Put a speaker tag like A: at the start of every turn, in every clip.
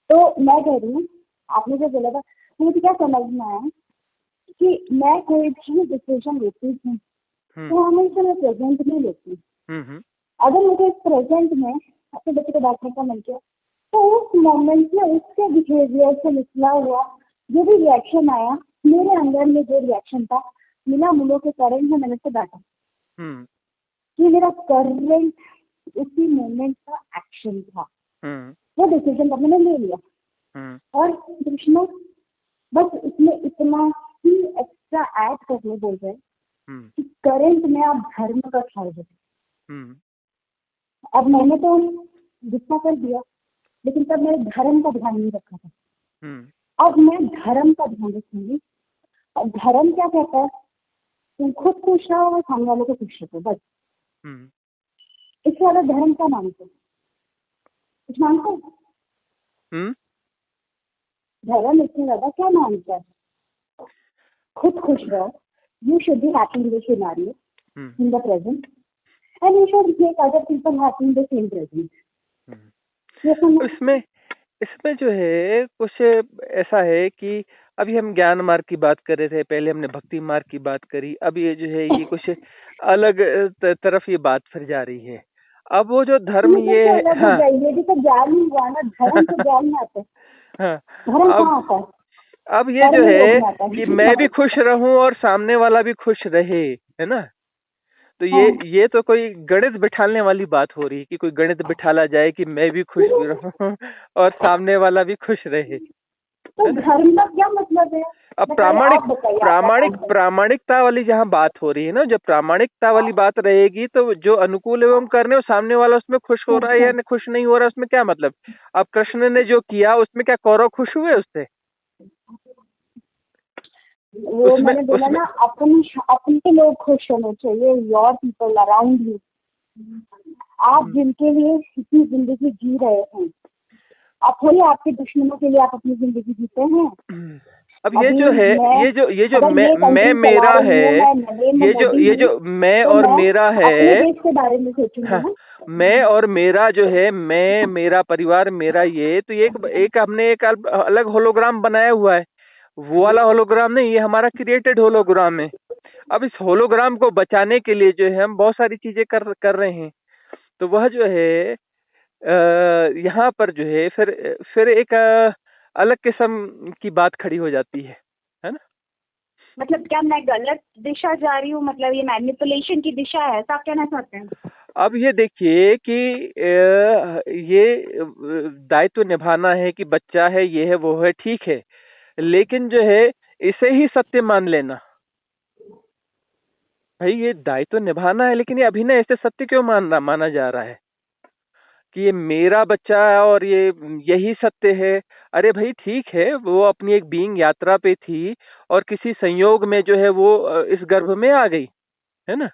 A: तो मैं कह रही हूँ, आपने जो बोला था मुझे क्या समझ में आया कि मैं कोई भी डिसीजन लेती हूँ तो हमेशा मैं प्रेजेंट में लेती हूँ। अगर मुझे प्रेजेंट में अपने बच्चे को डांटने का मन किया तो उस मोमेंट में उसके बिहेवियर से निकला हुआ जो भी रिएक्शन आया, मेरे अंदर में जो रिएक्शन था मिला मुलो के करंट में मैंने उसको डांटा कि मेरा करंट उसी मोमेंट का एक्शन था। वो डिसीजन मैंने ले लिया। और कृष्णा बस इसमें इतना ही एक्स्ट्रा ऐड करने बोल रहे कि करंट में आप धर्म का ख्याल रखें। अब मैंने तो गुस्सा कर दिया, लेकिन तब मैंने धर्म का ध्यान नहीं रखा था। अब मैं धर्म का ध्यान रखूंगी। और धर्म क्या कहता है, तुम खुद खुश रहो और सामने वालों को खुश रखो, बस। इससे ज्यादा धर्म क्या मानते, कुछ मानते? धर्म इससे ज्यादा क्या मानता है? खुद खुश रहो, you should be happy in the scenario in the present and you should make other people happy in the same present.
B: इसमें जो है कुछ ऐसा है कि अभी हम ज्ञान मार्ग की बात कर रहे थे, पहले हमने भक्ति मार्ग की बात करी, अब ये जो है ये कुछ अलग तरफ ये बात फिर जा रही है। अब वो जो धर्म ये
A: भी तो ज्ञान ही हुआ ना, धर्म तो ज्ञान में आता है। धर्म कहाँ आता है?
B: अब ये जो है कि मैं भी खुश रहूं और सामने वाला भी खुश रहे, है ना? तो ये तो कोई गणित बिठाने वाली बात हो रही है कि कोई गणित बिठाला जाए कि मैं भी खुश रहूं और सामने वाला भी खुश रहे।
A: तो धर्म का क्या मतलब है?
B: अब प्रामाणिकता वाली जहाँ बात हो रही है ना, जब प्रामाणिकता वाली बात रहेगी तो जो अनुकूल एवं करने वो सामने वाला उसमें खुश हो रहा है या खुश नहीं हो रहा है, उसमें क्या मतलब? अब कृष्ण ने जो किया उसमें क्या कौरव खुश हुए उससे?
A: वो मैंने बोला ना, अपने लोग खुश होने चाहिए, योर पीपल अराउंड यू। आप जिनके लिए इतनी जिंदगी जी रहे हैं, आप थोड़ी आपके दुश्मनों के लिए आप अपनी जिंदगी जीते हैं।
B: अब ये जो है ये जो मैं मेरा है, ये जो मैं और मेरा है,
A: के बारे में सोचूंगा।
B: मैं और मेरा जो है, मैं मेरा परिवार मेरा, ये तो एक हमने एक अलग होलोग्राम बनाया हुआ है। वो वाला होलोग्राम नहीं, ये हमारा क्रिएटेड होलोग्राम है। अब इस होलोग्राम को बचाने के लिए जो है हम बहुत सारी चीजें कर रहे हैं। तो वह जो है यहाँ पर जो है फिर एक अलग किस्म की बात खड़ी हो जाती है ना?
A: मतलब क्या मैं गलत दिशा जा रही हूँ? मतलब ये मैनिपुलेशन की दिशा है, ऐसा आप कहना चाहते हैं?
B: अब ये देखिए कि ये दायित्व निभाना है कि बच्चा है, ये है, वो है, ठीक है, लेकिन जो है इसे ही सत्य मान लेना। भाई ये दायित्व निभाना है, लेकिन ये अभिनय ऐसे सत्य क्यों माना जा रहा है कि ये मेरा बच्चा है और ये यही सत्य है? अरे भाई ठीक है, वो अपनी एक बीइंग यात्रा पे थी और किसी संयोग में जो है वो इस गर्भ में आ गई, है ना?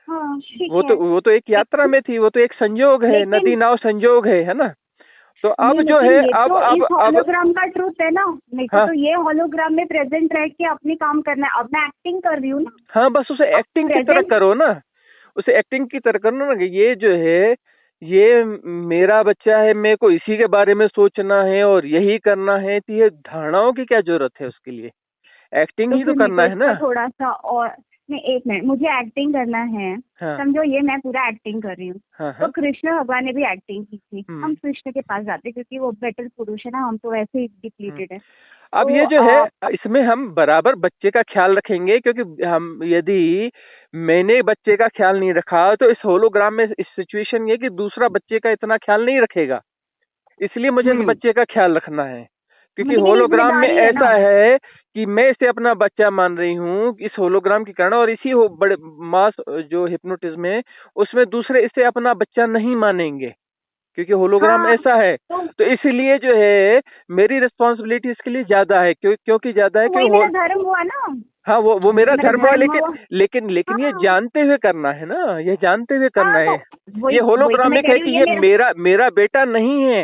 A: हाँ,
B: वो तो एक यात्रा में थी, वो तो एक संयोग है, नदी नाव संयोग है ना? तो अब जो है अब
A: होलोग्राम का ट्रूथ है ना। नहीं तो ये होलोग्राम में प्रेजेंट रह के अपने काम करना है। अब मैं एक्टिंग कर रही हूँ ना।
B: हाँ, बस उसे एक्टिंग की तरह करो ना, उसे एक्टिंग की तरह करो ना। ये जो है ये मेरा बच्चा है, मेरे को इसी के बारे में सोचना है और यही करना है, तो ये धारणाओं की क्या जरूरत है उसके लिए? एक्टिंग ही तो करना है ना।
A: थोड़ा सा और नहीं, एक मिनट, मुझे एक्टिंग करना है। हाँ। समझो ये मैं पूरा एक्टिंग कर रही हूँ। हाँ। तो कृष्ण भगवान ने भी एक्टिंग की थी। हम कृष्ण के पास जाते क्योंकि वो बेटर पुरुष है ना, हम तो वैसे ही डिप्लीटेड है।
B: अब तो ये जो है इसमें हम बराबर बच्चे का ख्याल रखेंगे, क्योंकि हम यदि मैंने बच्चे का ख्याल नहीं रखा तो इस होलोग्राम में इस सिचुएशन ये कि दूसरा बच्चे का इतना ख्याल नहीं रखेगा, इसलिए मुझे इस बच्चे का ख्याल रखना है। क्योंकि होलोग्राम में ऐसा है कि मैं इसे अपना बच्चा मान रही हूँ इस होलोग्राम के कारण, और इसी बड़े मास जो हिप्नोटिज्म है उसमें दूसरे इसे अपना बच्चा नहीं मानेंगे, क्योंकि होलोग्राम ऐसा है। तो इसलिए जो है मेरी रिस्पॉन्सिबिलिटी इसके लिए ज्यादा है। क्योंकि ज्यादा है कि
A: मेरा धर्म हुआ ना।
B: हाँ, वो मेरा धर्म हुआ, लेकिन ये जानते हुए करना है ना, ये जानते हुए करना है। ये होलोग्रामिक है कि ये मेरा बेटा नहीं है,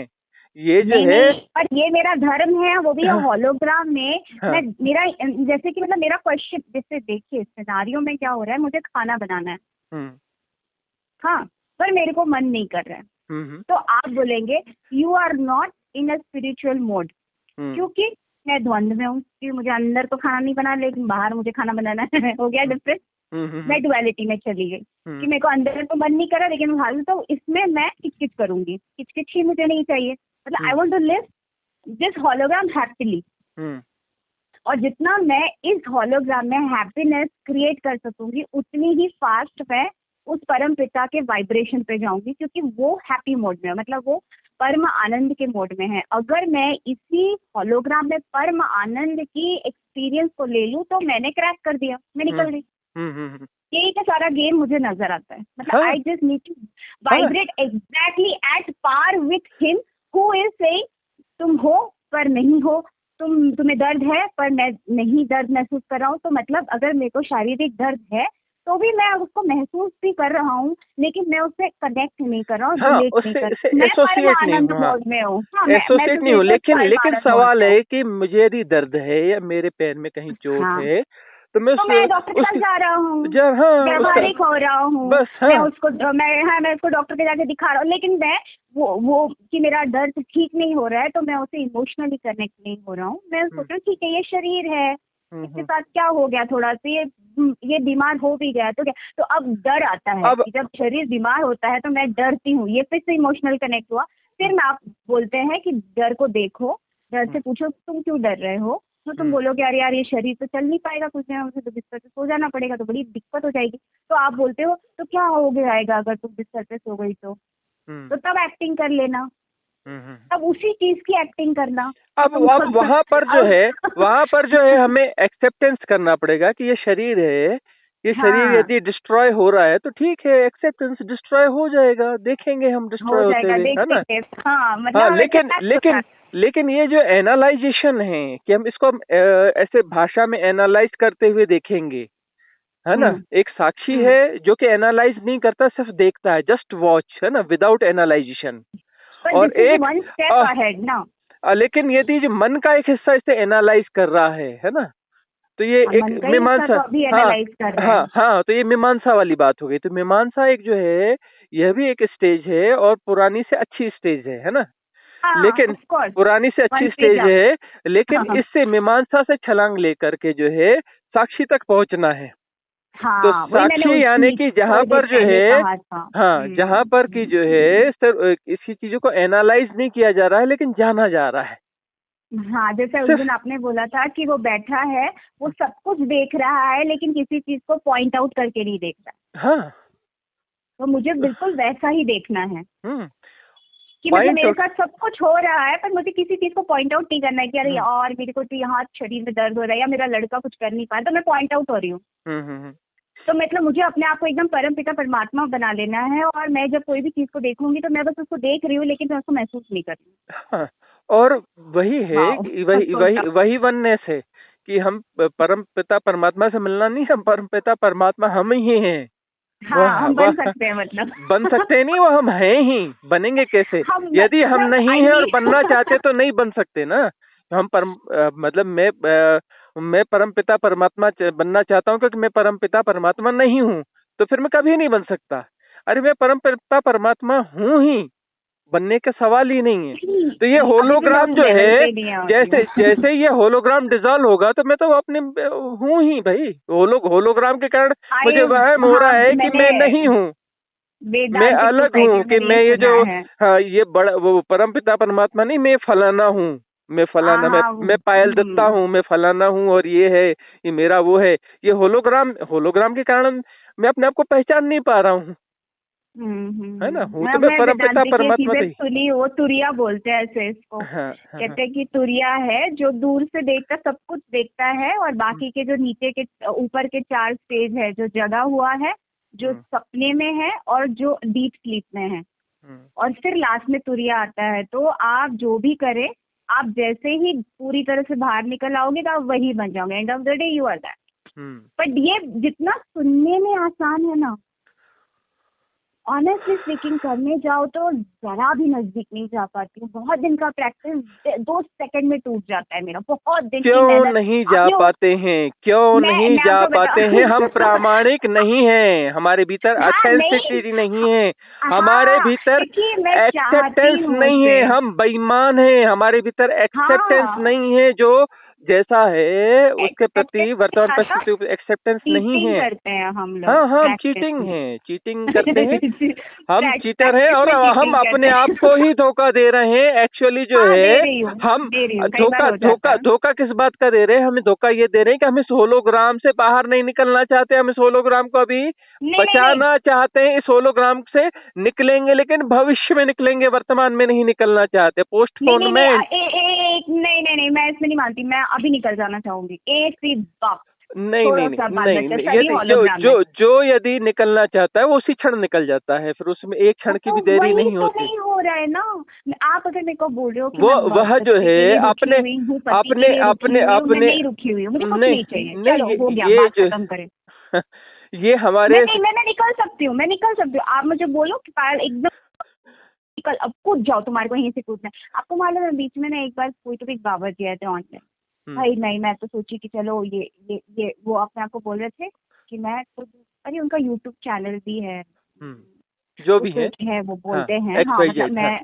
B: ये जो है,
A: पर ये मेरा धर्म है, वो भी होलोग्राम में। मैं मेरा जैसे कि मतलब मेरा क्वेश्चन, जैसे देखिए सिनेरियो में क्या हो रहा है, मुझे खाना बनाना है, हाँ, पर मेरे को मन नहीं कर रहा है। तो आप बोलेंगे you are not in a spiritual mode, क्योंकि मैं द्वंद में हूँ कि मुझे अंदर तो खाना नहीं बना लेकिन बाहर मुझे खाना बनाना है। हो गया डिफरेंस। मैं डुअलिटी में चली गई कि मेरे को अंदर तो मन नहीं करा लेकिन बाहर तो इसमें मैं किचकिच करूंगी। किचकिच ही मुझे नहीं चाहिए। मतलब I want to live this hologram happily. और जितना मैं इस हॉलोग्राम में हैप्पीनेस क्रिएट कर सकूंगी उतनी ही फास्ट मैं उस परम पिता के वाइब्रेशन पे जाऊंगी, क्योंकि वो हैप्पी मोड में है, मतलब वो परम आनंद के मोड में है। अगर मैं इसी हॉलोग्राम में परम आनंद की एक्सपीरियंस को ले लूं तो मैंने क्रैक कर दिया, मैं निकल गई। यही का सारा गेम मुझे नजर आता है। मतलब I just need to vibrate exactly at par with him who is saying तुम हो पर नहीं हो, तुम्हें दर्द है पर मैं नहीं दर्द महसूस कर रहा हूँ। तो मतलब अगर मेरे को शारीरिक दर्द है तो भी मैं उसको महसूस भी कर रहा हूँ, लेकिन मैं उससे कनेक्ट नहीं कर रहा हूँ,
B: एसोसिएट नहीं हूँ। लेकिन सवाल है कि मुझे यदि दर्द है या मेरे पैर में कहीं चोट है तो मैं
A: डॉक्टर के पास जा रहा हूँ, व्यावहारिक हो रहा हूँ, मैं उसको डॉक्टर के जाके दिखा रहा हूँ, लेकिन मैं वो कि मेरा दर्द ठीक नहीं हो रहा है तो मैं उसे इमोशनली कनेक्ट नहीं हो रहा हूँ। मैं सोच रहा हूँ ठीक है ये शरीर है, इसके साथ क्या हो गया, थोड़ा सा ये बीमार हो भी गया तो क्या। तो अब डर आता है कि जब शरीर बीमार होता है तो मैं डरती हूँ, ये फिर से इमोशनल कनेक्ट हुआ। फिर मैं आप बोलते हैं कि डर को देखो, डर से पूछो तुम क्यों डर रहे हो, तो तुम बोलोगे अरे यार ये शरीर तो चल नहीं पाएगा, कुछ नहीं उसे तो बिस्तर पे सो जाना पड़ेगा, तो बड़ी दिक्कत हो जाएगी। तो आप बोलते हो तो क्या हो जाएगा अगर तुम बिस्तर पे सो गई तो तब एक्टिंग कर लेना, अब उसी चीज की एक्टिंग करना।
B: अब वहाँ पर जो है हमें एक्सेप्टेंस करना पड़ेगा कि ये शरीर है, ये शरीर यदि डिस्ट्रॉय हो रहा है तो ठीक है, एक्सेप्टेंस, डिस्ट्रॉय हो जाएगा, देखेंगे हम डिस्ट्रॉय होते हुए, है ना। लेकिन ये जो एनालाइजेशन है कि हम इसको ऐसे भाषा में एनालाइज करते हुए देखेंगे, है ना। एक साक्षी है जो कि एनालाइज नहीं करता, सिर्फ देखता है, जस्ट वॉच, है ना, विदाउट एनालाइजेशन। और एक लेकिन यदि जो मन का एक हिस्सा इसे एनालाइज कर रहा है ना, तो ये एक मीमांसा, तो ये मीमांसा वाली बात हो गई। तो मीमांसा एक जो है यह भी एक स्टेज है और पुरानी से अच्छी स्टेज है ना। लेकिन पुरानी से अच्छी स्टेज है, लेकिन इससे मीमांसा से छलांग लेकर के जो है साक्षी तक पहुंचना है। तो साक्षी यानी कि जहाँ पर जो है जहाँ पर की जो है सर इसी चीजों को एनालाइज नहीं किया जा रहा है लेकिन जाना जा रहा है।
A: जैसे उस दिन आपने बोला था कि वो बैठा है, वो सब कुछ देख रहा है लेकिन किसी चीज को पॉइंट आउट करके नहीं देख रहा। तो मुझे बिल्कुल वैसा ही देखना है कि मतलब मेरे साथ सब कुछ हो रहा है पर मुझे किसी चीज को पॉइंट आउट नहीं करना है कि अरे यार मेरे को तो यहाँ शरीर में दर्द हो रहा है या मेरा लड़का कुछ कर नहीं पाया तो मैं पॉइंट आउट हो रही हूँ। तो मतलब मुझे अपने आप को एकदम परम पिता परमात्मा बना लेना है और मैं जब कोई भी चीज को देखूंगी तो मैं बस उसको देख रही हूँ लेकिन मैं उसको महसूस नहीं कर रही हूँ।
B: और वही है वही वननेस है कि हम परम पिता परमात्मा से मिलना नहीं, हम परम पिता परमात्मा हम ही हैं।
A: हम बन सकते हैं, मतलब
B: बन सकते नहीं, वो हम हैं ही। बनेंगे कैसे यदि हम नहीं है और बनना चाहते तो नहीं बन सकते ना। हम मतलब मैं परम पिता परमात्मा बनना चाहता हूँ क्योंकि मैं परम पिता परमात्मा नहीं हूँ, तो फिर मैं कभी नहीं बन सकता। अरे मैं परम पिता परमात्मा हूँ ही, बनने का सवाल ही नहीं है। तो ये होलोग्राम जो है, जैसे ये होलोग्राम डिजॉल्व होगा तो मैं तो अपने हूँ ही भाई। होलोग्राम के कारण मुझे वहम हो रहा है कि मैं नहीं हूँ, मैं अलग हूँ, कि मैं ये जो ये बड़ा वो परम पिता परमात्मा नहीं, मैं फलाना हूँ, मैं फलाना, मैं पायल दत्ता हूँ, मैं फलाना हूँ और ये है, ये मेरा वो है। ये होलोग्राम के कारण मैं अपने आप को पहचान नहीं पा रहा हूँ, है ना। हूँ तो मैं परम पिता परमात्मा
A: ही। वो तुरिया बोलते हैं ऐसे इसको। कहते हैं कि तुरिया है जो दूर से देखता, सब कुछ देखता है और बाकी के जो नीचे के ऊपर के 4 स्टेज है, जो जगा हुआ है, जो सपने में है और जो डीप स्लीप में है, और फिर लास्ट में तुरिया आता है। तो आप जो भी करें, आप जैसे ही पूरी तरह से बाहर निकल आओगे तो आप वही बन जाओगे। End of the day you are that. But ये जितना सुनने में आसान है ना, ऑनेस्टली स्पीकिंग करने जाओ तो जरा भी नजदीक नहीं जा पाती हूँ। बहुत दिन का प्रैक्टिस 2 सेकंड में टूट जाता है मेरा। बहुत दिन की
B: क्यों
A: मेहनत।
B: नहीं जा पाते हैं, क्यों नहीं जा पाते हैं? हम प्रामाणिक नहीं हैं, हमारे भीतर ऑथेंटिसिटी नहीं है, हमारे भीतर एक्सेप्टेंस नहीं है, हम बेईमान हैं, हमारे भीतर एक्सेप्टेंस नहीं है, जो जैसा है उसके प्रति वर्तमान परिस्थिति एक्सेप्टेंस नहीं है।
A: करते हैं हम लोग।
B: हाँ हम चीटिंग हैं, चीटिंग करते हैं, हम चीटर हैं और हम अपने आप को ही धोखा दे रहे हैं। एक्चुअली जो है हम धोखा किस बात का दे रहे हैं? हमें धोखा ये दे रहे हैं कि हम इस होलोग्राम से बाहर नहीं निकलना चाहते, हम इस होलोग्राम को अभी बचाना चाहते हैं। इस होलोग्राम से निकलेंगे लेकिन भविष्य में निकलेंगे, वर्तमान में नहीं निकलना चाहते। पोस्टपोनमेंट
A: नहीं, मैं इसमें नहीं मानती। मैं अभी निकल जाना चाहूंगी एक सी बात।
B: नहीं, जो यदि निकलना चाहता है वो उसी क्षण निकल जाता है, फिर उसमें एक क्षण की भी देरी नहीं होती।
A: नहीं हो रहा है ना। आप अगर मेरे को बोल रहे हो कि
B: वह जो है अपने
A: नहीं रुकी हुई हूँ, मुझे कुछ नहीं चाहिए, चलो हो गया, बात खत्म करें।
B: ये हमारे
A: मैं निकल सकती हूँ। आप मुझे बोलो कि पायल एकदम निकल, अब कूद जाओ, तुम्हारे को यहीं से कूदना है। आपको मालूम है बीच में ना एक बार कोई तो भी बाबा जी आए थे ऑनलाइन। भाई नहीं, मैं तो सोची कि चलो ये वो अपने आप को बोल रहे थे कि मैं खुद, अरे उनका यूट्यूब चैनल भी है,
B: जो भी है
A: वो बोलते हैं। हाँ मतलब मैं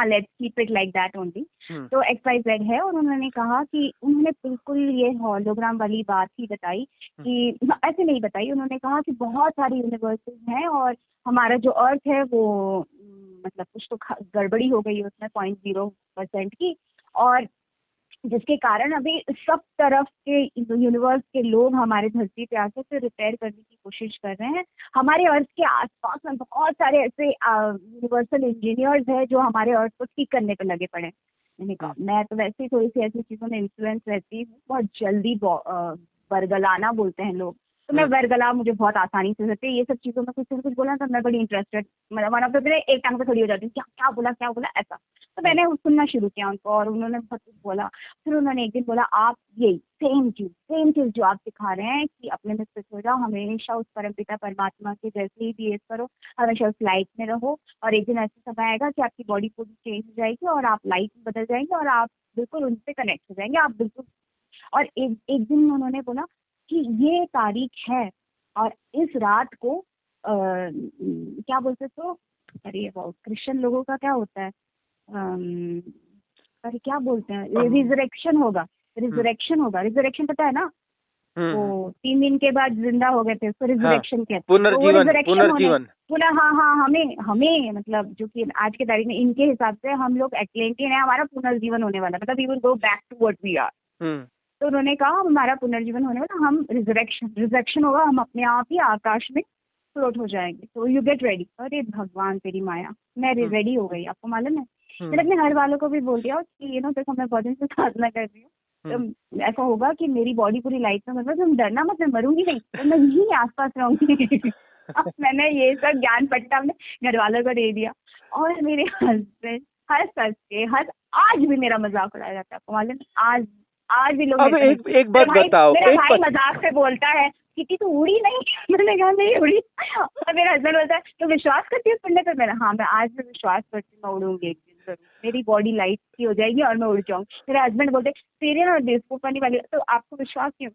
A: let's keep it like that only. तो XYZ है, और उन्होंने कहा कि उन्होंने बिल्कुल ये हॉलोग्राम वाली बात ही बताई कि ऐसे नहीं बताई। उन्होंने कहा कि बहुत सारी यूनिवर्सेस हैं और हमारा जो अर्थ है वो मतलब कुछ तो गड़बड़ी हो गई है उसमें 0.0% की, और जिसके कारण अभी सब तरफ के यूनिवर्स के लोग हमारे धरती पे आके उसे रिपेयर करने की कोशिश कर रहे हैं। हमारे अर्थ के आसपास में बहुत सारे ऐसे यूनिवर्सल इंजीनियर्स हैं जो हमारे अर्थ को ठीक करने पे लगे पड़े। मैंने कहा मैं तो वैसे ही थोड़ी सी ऐसी चीजों में इन्फ्लुएंस रहती हूँ, बहुत जल्दी बरगलाना बोलते हैं लोग, तो मैं वर्गला मुझे बहुत आसानी से सकते ये सब चीजों में कुछ बोला तो मैं बड़ी इंटरेस्टेड, मतलब वन ऑफ द एक टांग पे खड़ी हो जाती हूँ, क्या बोला ऐसा। तो मैंने सुनना शुरू किया उनको और उन्होंने बहुत कुछ बोला। फिर उन्होंने एक दिन बोला आप यही सेम चीज जो आप सिखा रहे हैं कि अपने में स्थित हो जाओ, हमेशा उस परमपिता परमात्मा के जैसे ही बिहेव करो, हमेशा उस लाइट में रहो, और एक दिन ऐसा समय आएगा कि आपकी बॉडी पूरी चेंज हो जाएगी और आप लाइट में बदल जाएंगे और आप बिल्कुल उनसे कनेक्ट हो जाएंगे, आप बिल्कुल। और एक दिन उन्होंने बोला कि ये तारीख है और इस रात को क्या बोलते तो, अरे क्रिश्चियन लोगों का क्या होता है, अरे क्या बोलते हैं, रिजरेक्शन होगा। रिजरेक्शन पता है ना, वो 3 दिन के बाद जिंदा हो गए थे उसको रिजरेक्शन कहते हैं, पुनर्जीवन। हाँ हमें मतलब जो कि आज के तारीख में इनके हिसाब से हम लोग एटलांटियन है, हमारा पुनर्जीवन होने वाला, मतलब we will go back to what we are. तो उन्होंने कहा हमारा पुनर्जीवन होने वाला, हम रिजरेक्शन होगा, हम अपने आप ही आकाश में फ्लोट हो जाएंगे, तो यू गेट रेडी। अरे भगवान तेरी माया, मैं रेडी हो गई। आपको मालूम है मैंने अपने घर वालों को भी बोल दिया कि देखो मैं बहुत दिन से साधना कर रही हूँ, तो ऐसा होगा कि मेरी बॉडी पूरी लाइट में, मतलब तुम डरना मत, मैं मरूंगी नहीं, तो मैं यहीं आसपास रहूंगी। मैंने ये सब ज्ञान पट्टा अपने घर वालों को दे दिया, और मेरे हस्बैंड हंस के आज भी मेरा मजाक उड़ाया जाता है। आपको मालूम आज भी लोग।
B: अब एक बात बताओ,
A: मेरा भाई मजाक से बोलता है कि तू उड़ी नहीं, मैंने कहा नहीं उड़ी, और मेरा हस्बैंड बोलता है तो विश्वास करती है पढ़ने पर। मैंने हाँ मैं आज भी विश्वास करती हूँ, मैं उड़ूंगी एक दिन जरूर, मेरी बॉडी लाइट की हो जाएगी और मैं उड़ जाऊंगी। मेरे हस्बैंड बोलते सीरियल और बेवकूफ बनने वाली, तो आपको विश्वास क्यों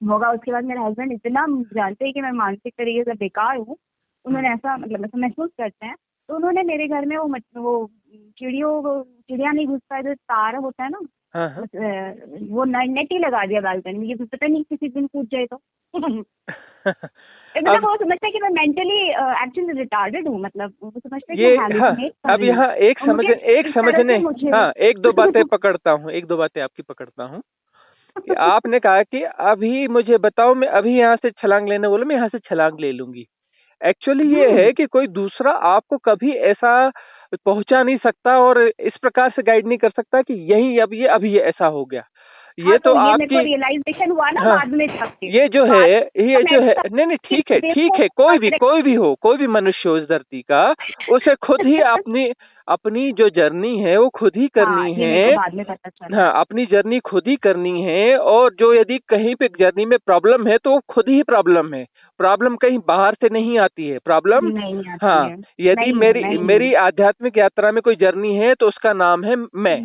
A: होगा। उसके बाद मेरे हस्बैंड इतना जानते हैं कि मैं मानसिक तरीके से बेकार हूँ, उन्होंने ऐसा मतलब ऐसा महसूस करते हैं, तो उन्होंने मेरे घर में वो चिड़िया नहीं घुस पाए जो तार होता है ना, वो नेट ही लगा दिया बालकनी में, ये पता नहीं किसी दिन कूद जाए तो। मतलब वो समझता है कि मैं मेंटली एक्चुअली रिटार्डेड हूँ, मतलब वो समझता है कि
B: अब यहाँ एक दो बातें आपकी पकड़ता हूँ। आपने कहा कि अभी मुझे बताओ, मैं अभी यहाँ से छलांग लेने बोलो, मैं यहाँ से छलांग ले लूंगी। एक्चुअली ये है कि कोई दूसरा आपको कभी ऐसा पहुंचा नहीं सकता और इस प्रकार से गाइड नहीं कर सकता कि यही अभी ये ऐसा हो गया। ये तो आपकी
A: रियलाइजेशन हुआ ना बाद में,
B: ये जो है नहीं ठीक है, कोई भी मनुष्य हो इस धरती का, उसे खुद ही अपनी जो जर्नी है वो खुद ही करनी
A: ये
B: है।
A: मेरे को बाद में पता चला।
B: हाँ, अपनी जर्नी खुद ही करनी है, और जो यदि कहीं पे जर्नी में प्रॉब्लम है तो वो खुद ही प्रॉब्लम है, प्रॉब्लम कहीं बाहर से नहीं आती है, प्रॉब्लम
A: नहीं आती
B: हाँ,
A: है।
B: यदि मेरी आध्यात्मिक यात्रा में कोई जर्नी है तो उसका नाम है मैं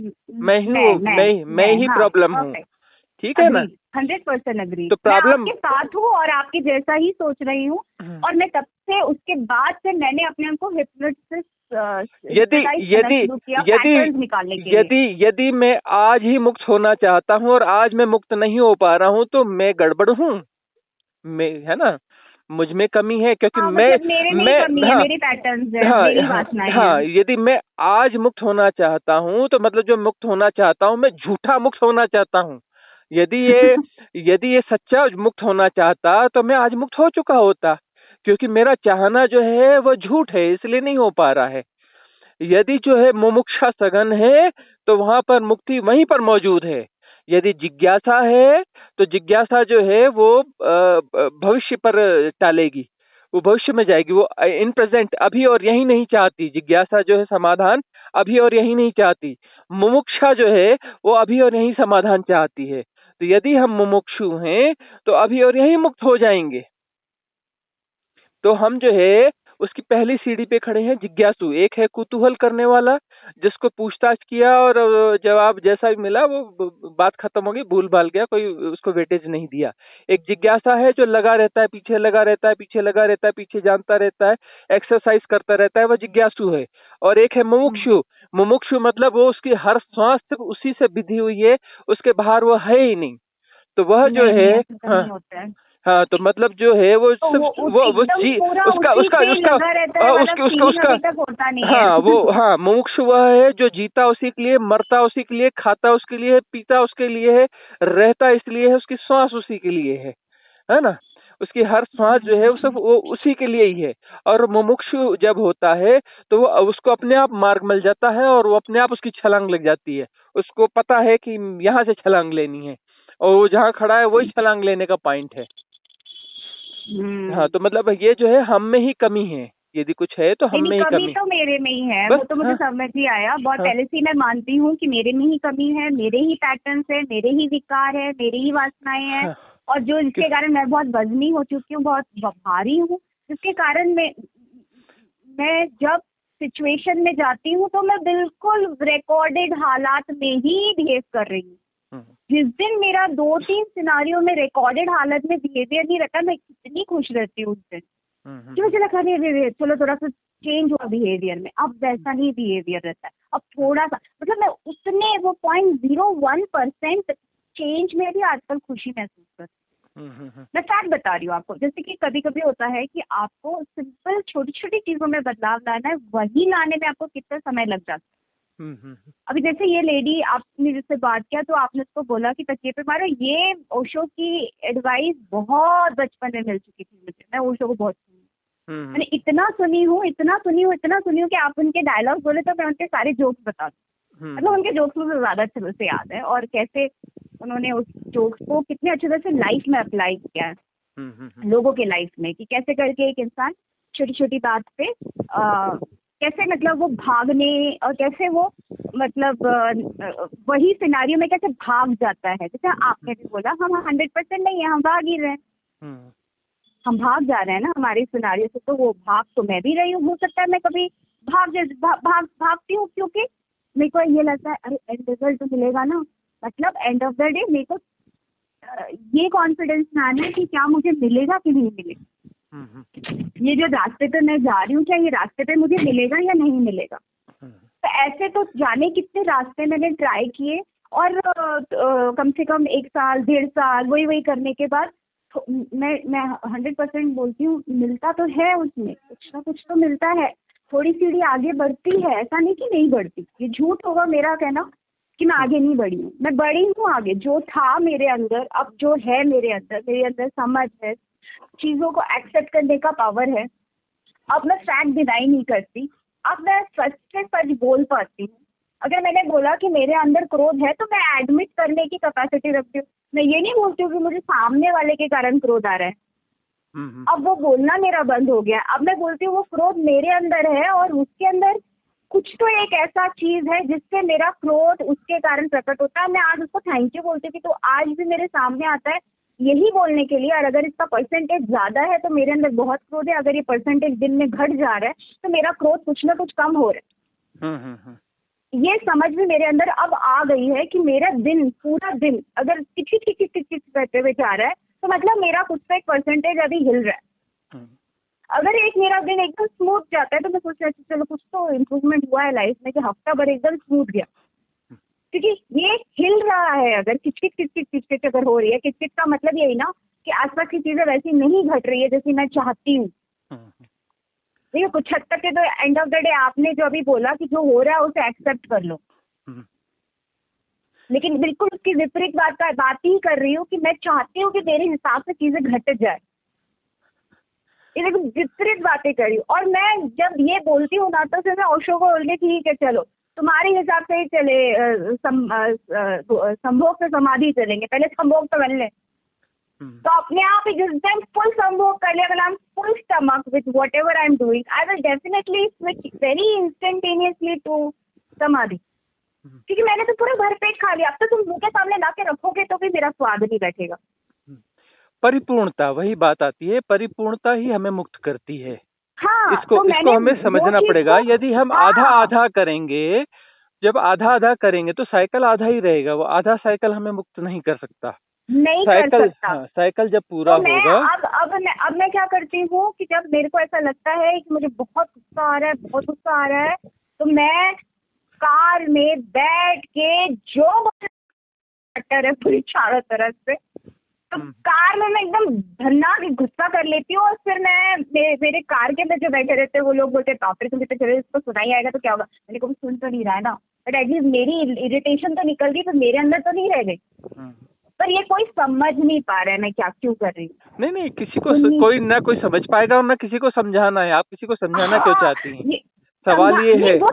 B: ही प्रॉब्लम हूँ, ठीक है ना?
A: 100% अग्री।
B: तो प्रॉब्लम
A: मैं आपके साथ हूँ और आपके जैसा ही सोच रही हूँ, और मैं तब से उसके बाद से मैंने अपने आप को हिप्नोसिस
B: यदि मैं आज ही मुक्त होना चाहता हूँ और आज मैं मुक्त नहीं हो पा रहा हूँ तो मैं गड़बड़ हूँ, मैं, है ना, मुझ में कमी है, क्योंकि
A: मेरी पैटर्न्स है, मेरी वासनाएं हैं।
B: यदि मैं आज मुक्त होना चाहता हूँ तो मतलब जो मुक्त होना चाहता हूँ मैं झूठा मुक्त होना चाहता हूँ। यदि ये सच्चा मुक्त होना चाहता तो मैं आज मुक्त हो चुका होता, क्योंकि मेरा चाहना जो है वो झूठ है, इसलिए नहीं हो पा रहा है। यदि जो है मुमुक्षा सघन है तो वहां पर मुक्ति वहीं पर मौजूद है। यदि जिज्ञासा है तो जिज्ञासा जो है वो भविष्य पर टालेगी, वो भविष्य में जाएगी, वो इन प्रेजेंट अभी और यही नहीं चाहती। जिज्ञासा जो है समाधान अभी और यही नहीं चाहती, मुमुक्षा जो है वो अभी और यही समाधान चाहती है। तो यदि हम मुमुक्षु हैं तो अभी और यही मुक्त हो जाएंगे। तो हम जो है उसकी पहली सीढ़ी पे खड़े हैं, जिज्ञासु। एक है कुतूहल करने वाला, जिसको पूछताछ किया और जवाब जैसा भी मिला वो बात खत्म हो गई, भूल भाल गया, कोई उसको वेटेज नहीं दिया। एक जिज्ञासा है जो लगा रहता है, पीछे लगा रहता है, पीछे लगा रहता है, पीछे जानता रहता है, एक्सरसाइज करता रहता है, वह जिज्ञासु है। और एक है मुमुक्षु। मुमुक्षु मतलब वो उसकी हर सांस सिर्फ उसी से विधि हुई है, उसके बाहर वो है ही नहीं। तो वह जो है हाँ, तो मतलब जो है वो सिर्फ हाँ, मुमुक्षु वह है जो जीता उसी के लिए, मरता उसी के लिए, खाता उसके लिए, पीता उसके लिए है, रहता इसलिए है, उसकी सांस उसी के लिए है ना? उसकी हर सांस जो है वो सब वो उसी के लिए ही है। और मुमुक्षु जब होता है तो वो उसको अपने आप मार्ग मिल जाता है और वो अपने आप उसकी छलांग लग जाती है। उसको पता है कि यहाँ से छलांग लेनी है, और वो जहाँ खड़ा है वही छलांग लेने का पॉइंट है। हाँ, तो मतलब ये जो है हम में ही कमी है, यदि कुछ है तो हम में ही कमी
A: तो मेरे में ही है, वो तो मुझे समझ ही आया। बहुत पहले से मैं मानती हूँ कि मेरे में ही कमी है, मेरे ही पैटर्न्स है, मेरे ही विकार है, मेरी ही वासनाएं हैं, और जो जिसके कारण मैं बहुत वजनी हो चुकी हूँ, बहुत भारी हूँ, जिसके कारण मैं जब सिचुएशन में जाती हूँ तो मैं बिल्कुल रिकॉर्डेड हालात में ही बिहेव कर रही हूँ। जिस दिन मेरा 2-3 सिनारियों में रिकॉर्डेड हालत में बिहेवियर नहीं रहता, मैं कितनी खुश रहती हूँ उस दिन कि मुझे लगा चलो थोड़ा सा चेंज हुआ बिहेवियर में, अब वैसा ही बिहेवियर रहता है, अब थोड़ा सा, मतलब मैं उतने वो 0.01% चेंज में भी आजकल खुशी महसूस करती हूँ। मैं फैक्ट बता रही हूँ आपको। जैसे कि कभी कभी होता है कि आपको सिंपल छोटी छोटी चीजों में बदलाव लाना है, वही लाने में आपको कितना समय लग जाता है। अभी जैसे ये लेडी, आपने जिससे बात किया तो आपने उसको बोला कि तकिए पे मारो, ये ओशो की एडवाइस बहुत बचपन में मिल चुकी थी मुझे। मैं ओशो को बहुत सुनी, मैंने इतना सुनी हूँ कि आप उनके डायलॉग बोले तो मैं उनके सारे जोक्स बता दूँ। मतलब उनके जोक्स मुझे ज्यादा अच्छे से याद है, और कैसे उन्होंने उस जोक्स को कितने अच्छे तरह से लाइफ में अप्लाई किया है, लोगों के लाइफ में, कि कैसे करके एक इंसान छोटी छोटी बात पे कैसे मतलब वो भागने, और कैसे वो मतलब वही सिनारियो में कैसे भाग जाता है। जैसे आपने भी बोला हम 100% नहीं है, हम भाग ही रहे हैं, हम भाग जा रहे हैं ना हमारे सिनारियो से। तो वो भाग तो मैं भी रही हूँ, हो सकता है मैं कभी भागती हूँ, क्योंकि मेरे को ये लगता है अरे एंड रिजल्ट तो मिलेगा ना, मतलब एंड ऑफ द डे मेरे को ये कॉन्फिडेंस ना आना कि क्या मुझे मिलेगा कि नहीं मिलेगा, ये जो रास्ते पे मैं जा रही हूँ क्या ये रास्ते पे मुझे मिलेगा या नहीं मिलेगा। तो ऐसे तो जाने कितने रास्ते मैंने ट्राई किए, और कम से कम 1 साल 1.5 साल वही करने के बाद तो मैं 100% बोलती हूँ मिलता तो है, उसमें कुछ ना कुछ तो मिलता है, थोड़ी सीढ़ी आगे बढ़ती है, ऐसा नहीं कि नहीं बढ़ती। ये झूठ होगा मेरा कहना कि मैं आगे नहीं बढ़ी हूँ, मैं बढ़ी हूँ आगे। जो था मेरे अंदर अब जो है मेरे अंदर समझ है, चीजों को एक्सेप्ट करने का पावर है। अब मैं फैक्ट डिनाई नहीं करती, अब मैं सच से सच बोल पाती हूँ। अगर मैंने बोला कि मेरे अंदर क्रोध है तो मैं एडमिट करने की कैपेसिटी रखती हूँ। मैं ये नहीं बोलती हूँ कि मुझे सामने वाले के कारण क्रोध आ रहा है, अब वो बोलना मेरा बंद हो गया। अब मैं बोलती हूँ वो क्रोध मेरे अंदर है और उसके अंदर कुछ तो एक ऐसा चीज है जिससे मेरा क्रोध उसके कारण प्रकट होता है। मैं आज उसको थैंक यू बोलती थी तो आज भी मेरे सामने आता है यही बोलने के लिए। और अगर इसका परसेंटेज ज्यादा है तो मेरे अंदर बहुत क्रोध है, अगर ये परसेंटेज दिन में घट जा रहा है तो मेरा क्रोध कुछ ना कुछ कम हो रहा है। ये समझ भी मेरे अंदर अब आ गई है कि मेरा दिन, पूरा दिन अगर किच करते हुए जा रहा है तो मतलब मेरा कुछ तो एक परसेंटेज अभी हिल रहा है। अगर एक मेरा दिन एकदम स्मूथ जाता है तो मैं सोच रही चलो कुछ तो इम्प्रूवमेंट हुआ है लाइफ में कि हफ्ता भर एकदम स्मूथ गया, क्योंकि ये हिल रहा है। अगर किचकिच अगर हो रही है, किचकिच का मतलब यही ना कि आसपास की चीजें वैसी नहीं घट रही है जैसी मैं चाहती हूँ। देखिए कुछ हद तक के तो एंड ऑफ द डे आपने जो अभी बोला कि जो हो रहा है उसे एक्सेप्ट कर लो, लेकिन बिल्कुल उसकी विपरीत बात ही कर रही हूँ कि मैं चाहती हूँ कि मेरे हिसाब से चीजें घट जाए। ये विपरीत बातें कर रही हूँ। और मैं जब ये बोलती हूँ ना तो फिर मैं ओशो को बोलती ठीक है चलो तुम्हारे हिसाब से ही चले, संभोग से समाधि चलेंगे, पहले संभोग तो बन ले। तो अपने आप ही जिस टाइम फुल संभोग कर लिया, अगर I am full stomach with whatever I am doing, I will definitely switch very instantaneously to samadhi, क्योंकि मैंने तो पूरा भर पेट खा लिया। अब तो तुम मुंह के सामने ला के रखोगे तो भी मेरा स्वाद नहीं बैठेगा।
B: परिपूर्णता, वही बात आती है, परिपूर्णता ही हमें मुक्त करती है।
A: हाँ,
B: इसको हमें समझना पड़ेगा। यदि हम आधा आधा करेंगे, जब आधा आधा करेंगे तो साइकिल आधा ही रहेगा, वो आधा साइकिल हमें मुक्त नहीं कर सकता।
A: नहीं कर सकता।
B: साइकिल जब पूरा
A: तो
B: होगा।
A: अब मैं क्या करती हूँ कि जब मेरे को ऐसा लगता है कि मुझे बहुत गुस्सा आ रहा है, बहुत गुस्सा आ रहा है, तो मैं कार में बैठ के जो मुझे है पूरी चारों तरफ से, तो कार में मैं एकदम धन्ना गुस्सा कर लेती हूँ। और फिर मैं मेरे कार के अंदर जो बैठे रहते हैं वो लोग बोलते हैं बाप रे तुम कितने चले, इसको सुनाई आएगा तो क्या होगा। मैंने कभी सुन तो नहीं रहा है ना, बट एटलीस्ट मेरी इरिटेशन तो निकल गई, तो मेरे अंदर तो नहीं रह गई। पर ये कोई समझ नहीं पा रहा है मैं क्या क्यों कर रही हूँ।
B: नहीं, किसी को कोई ना कोई समझ पाएगा और ना किसी को समझाना है। आप किसी को समझाना क्यों चाहती हैं? सवाल ये है
A: वो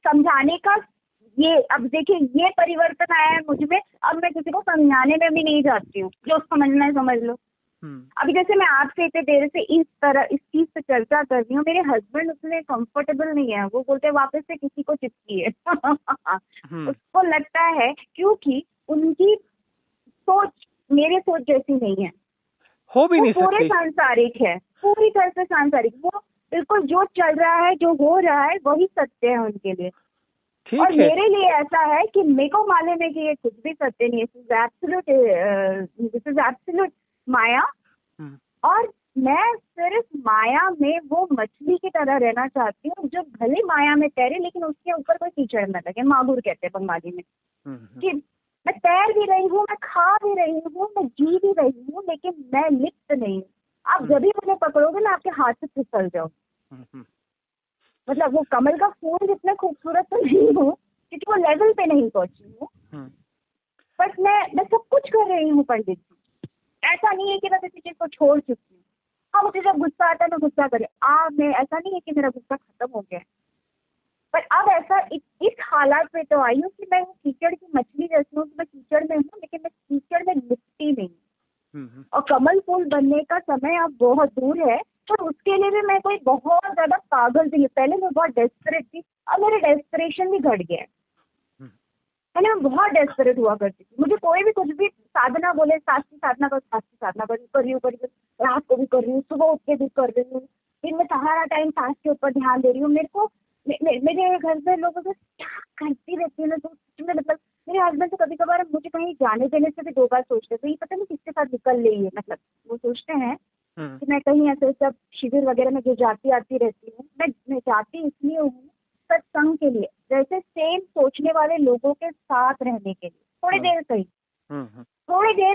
A: समझाने का। ये अब देखिए ये परिवर्तन आया है मुझ में, अब मैं किसी को समझाने में भी नहीं जाती हूँ, जो समझना है समझ लो। अभी जैसे मैं आपसे इतने देर से इस चीज पे चर्चा कर रही हूँ, मेरे हस्बैंड उसमें कंफर्टेबल नहीं है, वो बोलते हैं वापस से किसी को चिपकी है। उसको लगता है क्योंकि उनकी सोच मेरे सोच जैसी नहीं है,
B: हो भी नहीं सकती।
A: पूरे सांसारिक है, पूरी तरह से सांसारिक। वो बिल्कुल जो चल रहा है, जो हो रहा है वही सत्य है उनके लिए। और मेरे लिए ऐसा है कि मेरे को मालूम है कि ये कुछ भी सत्य नहीं है, दिस इज एब्सोल्यूट माया। और मैं सिर्फ माया में वो मछली की तरह रहना चाहती हूँ जो भले माया में तैरे लेकिन उसके ऊपर कोई कीचड़ न लगे। मागुर कहते हैं बंगाली में, कि मैं तैर भी रही हूँ, मैं खा भी रही हूँ, मैं जी भी रही हूँ, लेकिन मैं लिप्त नहीं हूँ। आप जब भी मुझे पकड़ोगे ना आपके हाथ से फिसल जाओ। मतलब वो कमल का फूल जितना खूबसूरत तो नहीं हूँ क्योंकि वो लेवल पे नहीं पहुंची हूँ, बट मैं सब कुछ कर रही हूँ पंडित जी। ऐसा नहीं है कि मैं किसी चीज को छोड़ चुकी हूँ। हाँ मुझे जब गुस्सा आता है मैं गुस्सा करें, मैं ऐसा नहीं है कि मेरा गुस्सा खत्म हो गया, पर अब ऐसा इस हालात में तो आई हूँ कि मैं वो कीचड़ की मछली जैसी हूँ, मैं कीचड़ में हूँ लेकिन मैं कीचड़ में लिपटी नहीं। और कमल फूल बनने का समय अब बहुत दूर है, तो उसके लिए भी मैं कोई बहुत ज्यादा पागल थी। पहले मैं बहुत डेस्परेट थी, अब मेरा डेस्परेशन भी घट गया है। पहले मैं बहुत डेस्परेट हुआ करती थी, मुझे कोई भी कुछ भी साधना बोले, सास की साधना कर रही हूँ, रात को भी कर रही हूँ, सुबह उठ के भी कर रही हूँ, दिन में सारा टाइम सास के ऊपर ध्यान दे रही हूँ। मेरे को मेरे घर में लोगों से क्या करती रहती है ना, तो मतलब मेरे हस्बैंड तो कभी कभार मुझे कहीं जाने देने से भी 2 बार सोचते थे, ये पता नहीं किसके साथ निकल रही है। मतलब वो सोचते हैं कि मैं कहीं ऐसे सब शिविर वगैरह में जो जाती आती रहती हूँ, मैं जाती इसलिए हूँ सत्संग के लिए, जैसे सेम सोचने वाले लोगों के साथ रहने के लिए। थोड़ी देर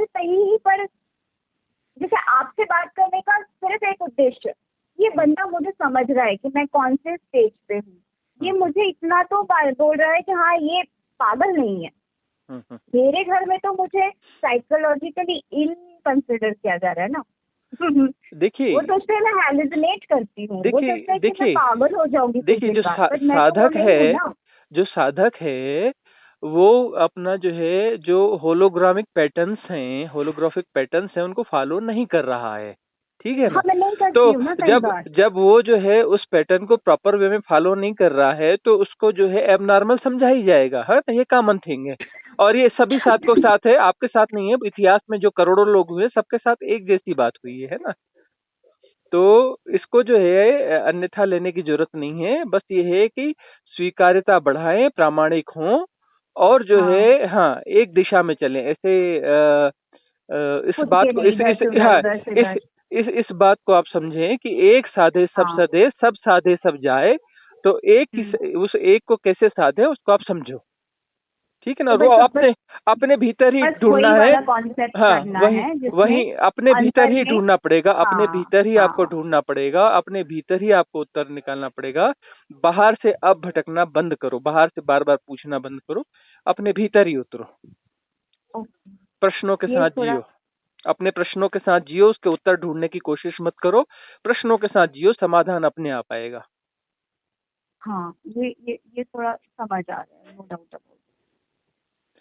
A: सही ही, पर जैसे आपसे बात करने का सिर्फ एक उद्देश्य, ये बंदा मुझे समझ रहा है कि मैं कौन से स्टेज पे हूँ, ये मुझे इतना तो बोल रहा है कि हाँ ये पागल नहीं है। मेरे घर में तो मुझे साइकोलॉजिकली इल कंसिडर किया जा रहा है ना।
B: देखिए
A: वो सोचते हैं मैं हैलुसिनेट करती हूँ, वो सोचते हैं कि मैं पागल हो जाऊंगी।
B: देखिए जो साधक है वो अपना जो है जो होलोग्राफिक पैटर्न्स हैं उनको फॉलो नहीं कर रहा है, ठीक है ना।
A: हाँ, मैं नहीं करती
B: तो
A: हूँ ना कई बार।
B: जब वो जो है उस पैटर्न को प्रॉपर वे में फॉलो नहीं कर रहा है तो उसको जो है एबनॉर्मल समझा ही जाएगा, है ना। ये कॉमन थिंग है और ये सभी साथ को साथ है, आपके साथ नहीं है। इतिहास में जो करोड़ों लोग हुए सबके साथ एक जैसी बात हुई है ना। तो इसको जो है अन्यथा लेने की जरूरत नहीं है। बस ये है कि स्वीकार्यता बढ़ाएं, प्रामाणिक हों और जो
A: हाँ,
B: है हाँ एक दिशा में चलें। ऐसे इस
A: खुद
B: बात
A: के
B: को
A: नहीं, इधर से उधर,
B: हाँ
A: उधर से इधर।
B: इस बात को आप समझें कि एक साधे सब
A: हाँ।
B: सधे, सब साधे सब जाए। तो उस एक को कैसे साधे उसको आप समझो, ठीक है ना।
A: तो
B: वो
A: बस
B: अपने भीतर ही
A: बस
B: ढूंढना
A: वही
B: है।
A: वाला कॉन्सेप्ट
B: हाँ
A: करना
B: वही
A: है जिसमें
B: वही अपने भीतर
A: अंतर
B: ही
A: में।
B: ढूंढना पड़ेगा, अपने
A: हाँ,
B: भीतर ही आपको
A: हाँ।
B: ढूंढना पड़ेगा, अपने भीतर ही आपको उत्तर निकालना पड़ेगा। बाहर से अब भटकना बंद करो, बाहर से बार बार पूछना बंद करो, अपने भीतर ही उतरो,
A: ओके।
B: प्रश्नों के
A: ये
B: साथ
A: थोड़ा,
B: जियो। अपने प्रश्नों के साथ जियो, उसके उत्तर ढूंढने की कोशिश मत करो। प्रश्नों के साथ जियो, समाधान अपने आप आएगा।
A: हाँ, ये थोड़ा समझ आ रहा है, नो डाउट अबाउट।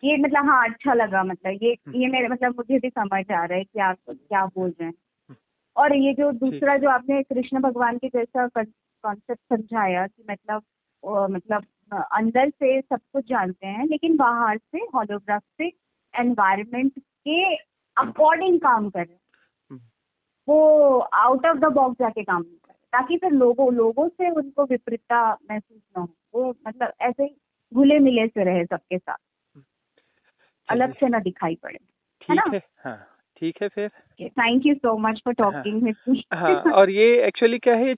A: ये मतलब हाँ, अच्छा लगा, मतलब ये मेरे मतलब मुझे भी समझ आ रहा है कि आप क्या बोल रहे हैं। और ये जो
B: ठीक।
A: दूसरा जो आपने कृष्ण भगवान के जैसा कॉन्सेप्ट समझाया कि मतलब अंदर से सब कुछ जानते हैं लेकिन बाहर से होलोग्राफिक एनवायरनमेंट के अकॉर्डिंग काम कर रहे हैं, वो आउट ऑफ द बॉक्स जाके काम नहीं कर रहे, ताकि फिर लोगों से उनको विपरीतता महसूस ना हो, वो मतलब ऐसे ही घुले मिले से रहे सबके साथ, अलग से ना दिखाई पड़े, है ना।
B: ठीक है, हाँ ठीक है फिर।
A: Thank you so much for
B: हाँ
A: टॉकिंग विद मी।
B: हाँ और ये एक्चुअली क्या है, ये